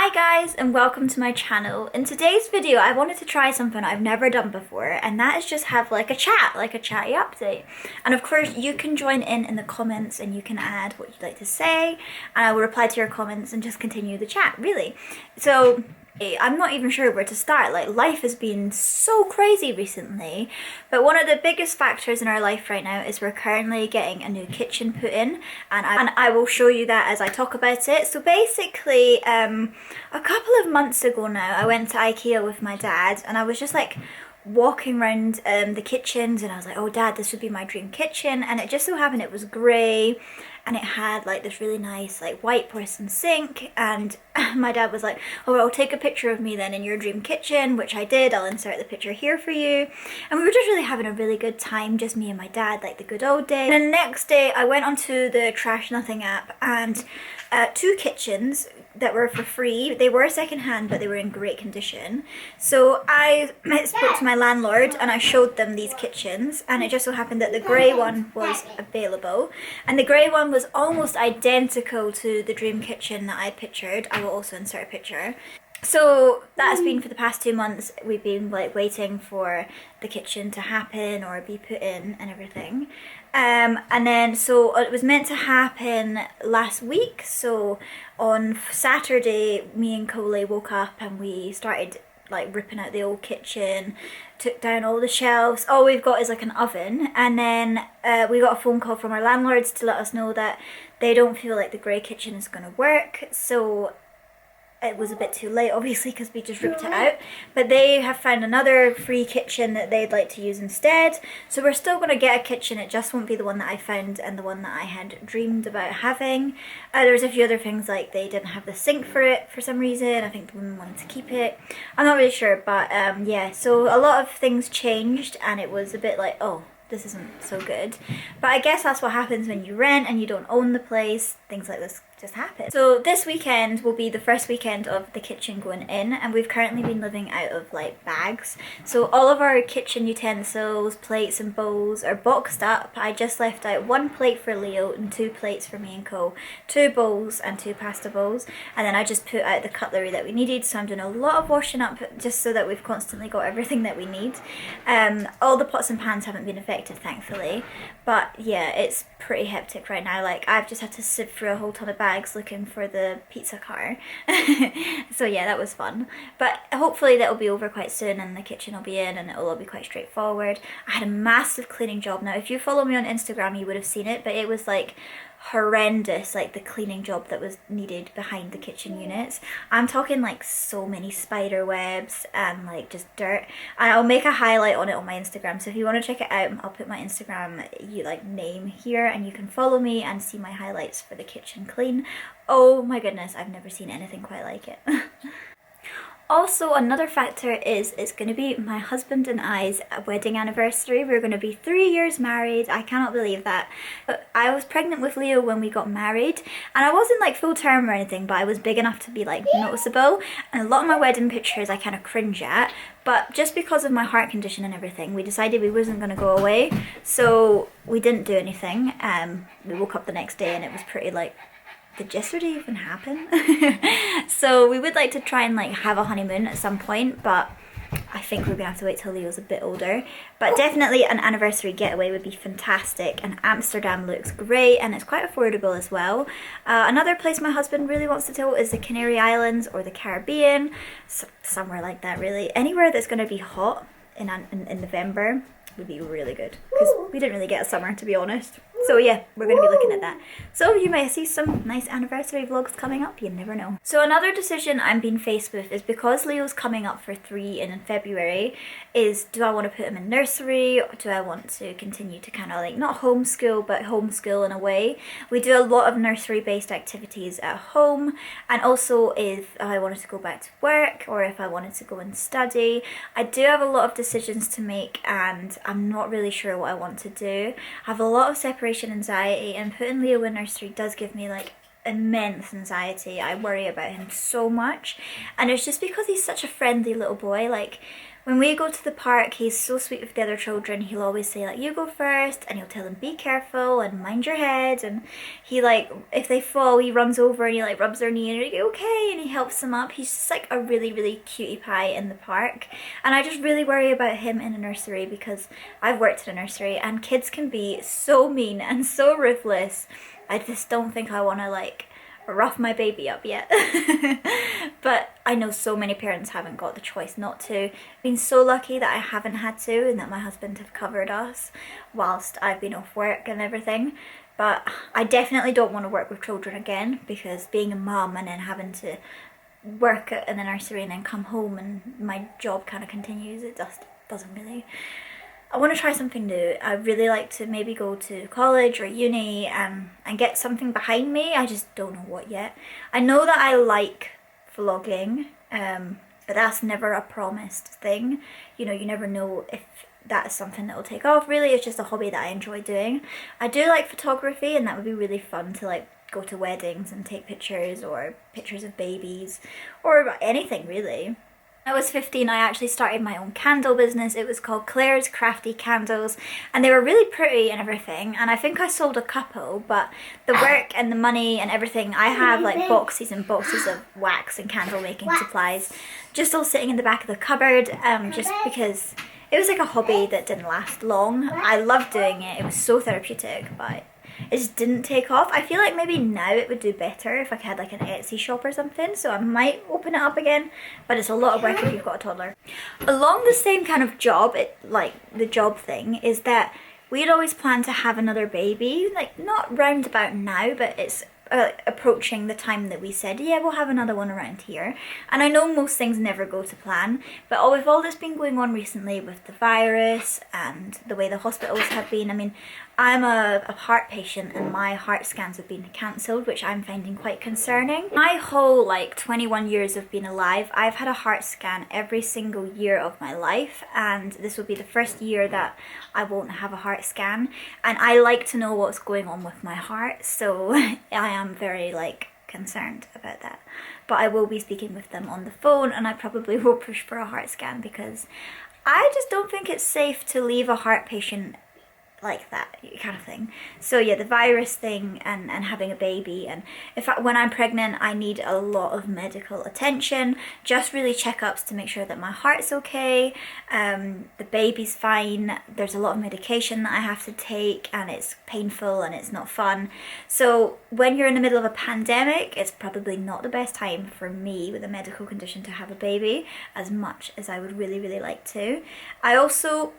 Hi guys and welcome to my channel. In today's video I wanted to try something I've never done before, and that is just have like a chatty update. And of course you can join in the comments and you can add what you'd like to say and I will reply to your comments and just continue the chat, really. So I'm not even sure where to start. Like, life has been so crazy recently, but one of the biggest factors in our life right now is we're currently getting a new kitchen put in, and I will show you that as I talk about it. So basically, a couple of months ago now, I went to IKEA with my dad, and I was just like walking around the kitchens, and I was like, oh dad, this would be my dream kitchen. And it just so happened it was grey, and it had like this really nice like white porcelain sink, and my dad was like, oh, I'll take a picture of me then in your dream kitchen, which I did. I'll insert the picture here for you. And we were just really having a really good time, just me and my dad, like the good old days. And the next day I went onto the Trash Nothing app, and two kitchens that were for free. They were secondhand, but they were in great condition. So I spoke to my landlord and I showed them these kitchens, and it just so happened that the grey one was available, and the grey one was almost identical to the dream kitchen that I pictured. I will also insert a picture. So that's been for the past 2 months. We've been like waiting for the kitchen to happen or be put in and everything. And then so it was meant to happen last week. So on Saturday, me and Coley woke up and we started like ripping out the old kitchen, took down all the shelves. All we've got is like an oven, and then we got a phone call from our landlords to let us know that they don't feel like the grey kitchen is going to work. So it was a bit too late, obviously, because we just ripped it out, but they have found another free kitchen that they'd like to use instead. So we're still going to get a kitchen. It just won't be the one that I found and the one that I had dreamed about having. There was a few other things, like they didn't have the sink for it for some reason. I think the woman wanted to keep it. I'm not really sure, but yeah, so a lot of things changed, and it was a bit like, oh, this isn't so good. But I guess that's what happens when you rent and you don't own the place. Things like this just happen. So this weekend will be the first weekend of the kitchen going in, and we've currently been living out of like bags. So all of our kitchen utensils, plates and bowls are boxed up. I just left out 1 plate for Leo and 2 plates for me and Co, 2 bowls and 2 pasta bowls, and then I just put out the cutlery that we needed. So I'm doing a lot of washing up just so that we've constantly got everything that we need. All the pots and pans haven't been affected, thankfully, but yeah, it's pretty hectic right now. Like, I've just had to sift through a whole ton of bags looking for the pizza car. So yeah, that was fun, but hopefully that'll be over quite soon and the kitchen will be in and it'll all be quite straightforward. I had a massive cleaning job. Now if you follow me on Instagram you would have seen it, but it was like horrendous, like the cleaning job that was needed behind the kitchen units. I'm talking like so many spider webs and like just dirt, and I'll make a highlight on it on my Instagram, so if you want to check it out, I'll put my Instagram name here and you can follow me and see my highlights for the kitchen clean. Oh my goodness, I've never seen anything quite like it. Also, another factor is it's going to be my husband and I's wedding anniversary. We're going to be 3 years married. I cannot believe that. But I was pregnant with Leo when we got married, and I wasn't like full term or anything, but I was big enough to be like noticeable. And a lot of my wedding pictures I kind of cringe at, but just because of my heart condition and everything, we decided we wasn't going to go away. So we didn't do anything. We woke up the next day and it was pretty like, did yesterday even happen? So we would like to try and like have a honeymoon at some point, but I think we're gonna have to wait till Leo's a bit older. But definitely an anniversary getaway would be fantastic, and Amsterdam looks great and it's quite affordable as well. Another place my husband really wants to go is the Canary Islands or the Caribbean, somewhere like that really. Anywhere that's gonna be hot in November would be really good, because we didn't really get a summer, to be honest. So yeah, we're going to be looking at that. So you might see some nice anniversary vlogs coming up, you never know. So another decision I'm being faced with is, because Leo's coming up for 3 in February, is do I want to put him in nursery, or do I want to continue to kind of like not homeschool, but homeschool in a way. We do a lot of nursery based activities at home, and also if I wanted to go back to work or if I wanted to go and study. I do have a lot of decisions to make and I'm not really sure what I want to do. I have a lot of separation anxiety, and putting Leo in nursery does give me like immense anxiety. I worry about him so much, and it's just because he's such a friendly little boy. Like, When we go to the park, he's so sweet with the other children. He'll always say like, you go first, and he'll tell them be careful and mind your head. And he like, if they fall, he runs over and he like rubs their knee and you're like, okay, and he helps them up. He's just like a really, really cutie pie in the park. And I just really worry about him in a nursery because I've worked in a nursery and kids can be so mean and so ruthless. I just don't think I want to like rough my baby up yet. But I know so many parents haven't got the choice not to. I've been so lucky that I haven't had to, and that my husband have covered us whilst I've been off work and everything. But I definitely don't want to work with children again, because being a mum and then having to work in the nursery and then come home and my job kind of continues, it just doesn't really. I want to try something new. I really like to maybe go to college or uni and get something behind me. I just don't know what yet. I know that I like vlogging, but that's never a promised thing. You know, you never know if that is something that will take off. Really, it's just a hobby that I enjoy doing. I do like photography, and that would be really fun to like go to weddings and take pictures, or pictures of babies, or anything really. When I was 15, I actually started my own candle business. It was called Claire's Crafty Candles, and they were really pretty and everything, and I think I sold a couple, but the work and the money and everything, I have like boxes and boxes of wax and candle making supplies just all sitting in the back of the cupboard, just because it was like a hobby that didn't last long. I loved doing it, it was so therapeutic, but it just didn't take off. I feel like maybe now it would do better if I had like an Etsy shop or something, so I might open it up again, but it's a lot of work if you've got a toddler. Along the same kind of job, like the job thing, is that we'd always planned to have another baby, like not round about now, but it's approaching the time that we said, yeah, we'll have another one around here. And I know most things never go to plan, but with all this been going on recently with the virus and the way the hospitals have been, I mean, I'm a heart patient and my heart scans have been cancelled, which I'm finding quite concerning. My whole like 21 years of being alive, I've had a heart scan every single year of my life, and this will be the first year that I won't have a heart scan, and I like to know what's going on with my heart, so I am very like concerned about that. But I will be speaking with them on the phone, and I probably will push for a heart scan because I just don't think it's safe to leave a heart patient like that kind of thing. So yeah, the virus thing and having a baby, and when I'm pregnant I need a lot of medical attention, just really checkups to make sure that my heart's okay, the baby's fine, there's a lot of medication that I have to take and it's painful and it's not fun. So when you're in the middle of a pandemic, it's probably not the best time for me with a medical condition to have a baby, as much as I would really, really like to. I also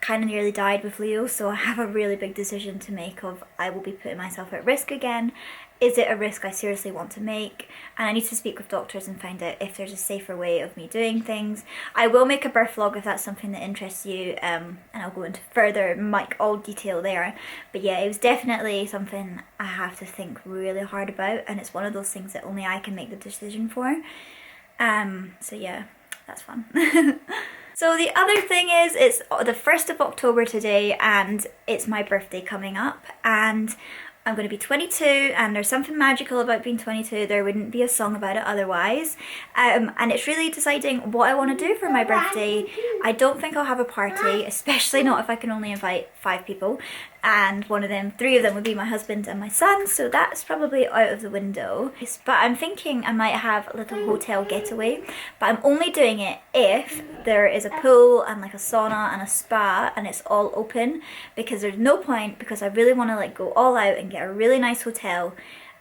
kind of nearly died with Leo, so I have a really big decision to make of I will be putting myself at risk again. Is it a risk I seriously want to make? And I need to speak with doctors and find out if there's a safer way of me doing things. I will make a birth vlog if that's something that interests you, and I'll go into further all detail there. But yeah, it was definitely something I have to think really hard about, and it's one of those things that only I can make the decision for. So yeah, that's fun. So the other thing is, it's the 1st of October today, and it's my birthday coming up, and I'm going to be 22, and there's something magical about being 22. There wouldn't be a song about it otherwise. And it's really deciding what I want to do for my birthday. I don't think I'll have a party, especially not if I can only invite 5 people. And 3 of them would be my husband and my son, so that's probably out of the window. But I'm thinking I might have a little hotel getaway, but I'm only doing it if there is a pool and like a sauna and a spa and it's all open, because there's no point, because I really want to like go all out and get a really nice hotel,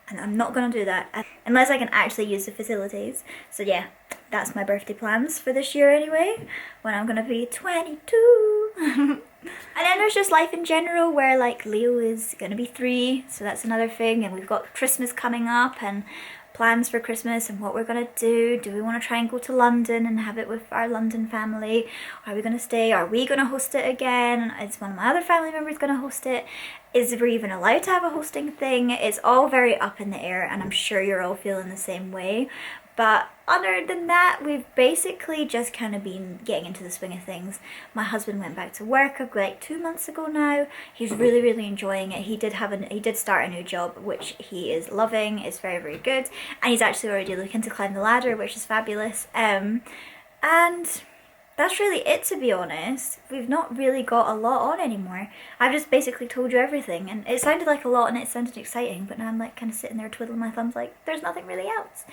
and I'm not going to do that unless I can actually use the facilities. So yeah, that's my birthday plans for this year anyway, when I'm going to be 22. And then there's just life in general, where like Leo is going to be 3, so that's another thing, and we've got Christmas coming up and plans for Christmas and what we're going to do. Do we want to try and go to London and have it with our London family? Are we going to stay? Are we going to host it again? Is one of my other family members going to host it? Is we even allowed to have a hosting thing? It's all very up in the air, and I'm sure you're all feeling the same way. But other than that, we've basically just kind of been getting into the swing of things. My husband went back to work like 2 months ago now. He's really, really enjoying it. He did start a new job, which he is loving. It's very, very good. And he's actually already looking to climb the ladder, which is fabulous. And that's really it, to be honest. We've not really got a lot on anymore. I've just basically told you everything, and it sounded like a lot and it sounded exciting, but now I'm like kind of sitting there twiddling my thumbs like there's nothing really else.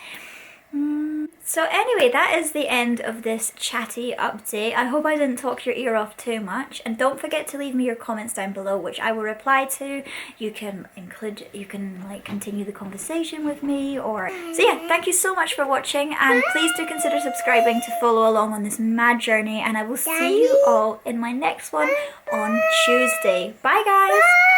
So anyway, that is the end of this Chatty update. I hope I didn't talk your ear off too much, and don't forget to leave me your comments down below, which I will reply to. You can like continue the conversation with me, or so yeah. Thank you so much for watching, and please do consider subscribing to follow along on this mad journey, and I will see you all in my next one on Tuesday. Bye guys.